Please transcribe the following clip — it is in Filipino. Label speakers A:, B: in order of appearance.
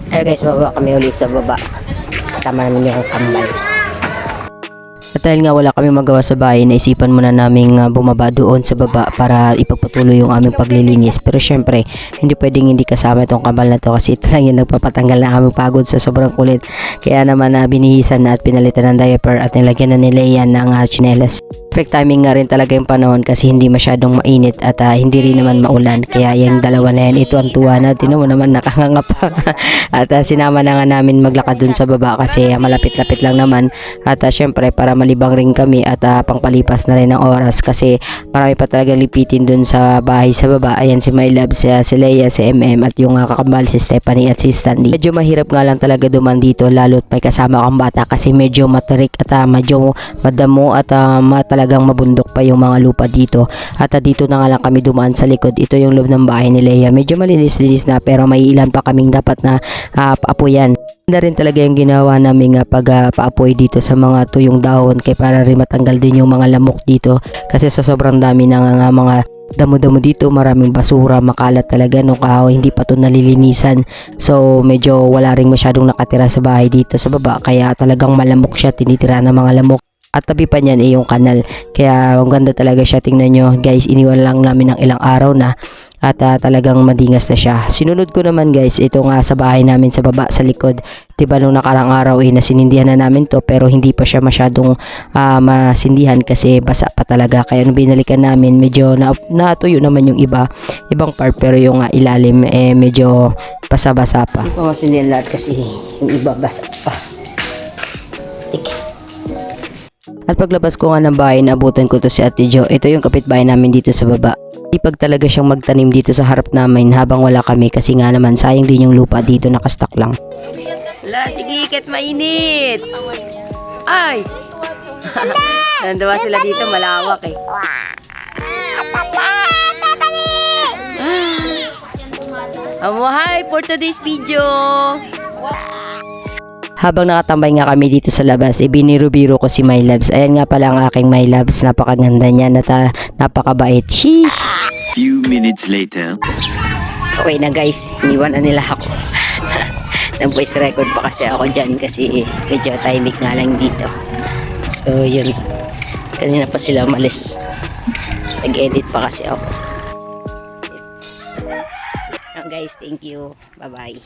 A: Ay guys, baba kami ulit sa baba. Kasama namin yung kambal. At dahil nga wala kami magawa sa bahay, naisipan muna naming bumaba doon sa baba para ipagpatuloy yung aming paglilinis. Pero syempre, hindi pwedeng hindi kasama itong kambal na to kasi ito lang yung nagpapatanggal na aming pagod sa sobrang kulit. Kaya naman binihisan na at pinalitan ng diaper at nilagyan na nila yan ng tsinelas. Perfect timing nga rin talaga yung panahon kasi hindi masyadong mainit at hindi rin naman maulan. Kaya yung dalawa na yan, ito ang tuwa na. Tinan mo naman nakanganga pa. At sinama na nga namin maglakad dun sa baba kasi malapit-lapit lang naman. At syempre para malibang rin kami at pangpalipas na rin ng oras kasi marami pa talaga lipitin dun sa bahay sa baba. Ayan si My Love, si Leia, si MM at yung kakambal si Stephanie at si Stanley. Medyo mahirap nga lang talaga duman dito lalo't may kasama kang bata kasi medyo matarik at medyo madamo at talagang mabundok pa yung mga lupa dito. At dito na nga lang kami dumaan sa likod. Ito yung loob ng bahay ni Leia. Medyo malinis-linis na pero may ilan pa kaming dapat na paapuyan. Ganda rin talaga yung ginawa namin pag-paapoy dito sa mga tuyong dahon kaya para rin matanggal din yung mga lamok dito kasi sa sobrang dami ng mga damo-damo dito, maraming basura, makalat talaga nung kahoy, hindi pa to nalilinisan. So medyo wala ring masyadong nakatira sa bahay dito sa baba kaya talagang malamok siya, tinitira ng mga lamok. At tabi pa niyan yung kanal. Kaya ang ganda talaga siya. Tingnan nyo guys, iniwan lang namin ng ilang araw na at talagang madingas na siya. Sinunod ko naman guys, ito nga sa bahay namin sa baba sa likod. Diba nung nakarang araw nasinindihan na namin to pero hindi pa siya masyadong masindihan kasi basa pa talaga. Kaya nung binalikan namin medyo natuyo naman yung ibang part pero yung ilalim medyo basa-basa pa. Hindi pa masindihan lahat kasi yung iba basa pa. At paglabas ko nga ng bahay, naabutan ko to si Ate Jo. Ito yung kapitbahay namin dito sa baba. Ipag talaga siyang magtanim dito sa harap namin habang wala kami kasi nga naman sayang din yung lupa dito, nakastock lang. Wala, sige, ket mainit. Ay! Nandawa sila dito, malawak eh. Hi for today's video. Habang nakatambay nga kami dito sa labas, biniro-biro ko si My Loves. Ayan nga pala ang aking My Loves. Napakaganda niya, napakabait. Sheesh!
B: Few minutes later.
A: Okay na guys, iniwan na nila ako. Nag-voice record pa kasi ako dyan kasi medyo timing nga lang dito. So yun, kanina pa sila umalis. Nag-edit pa kasi ako. Guys, thank you. Bye-bye.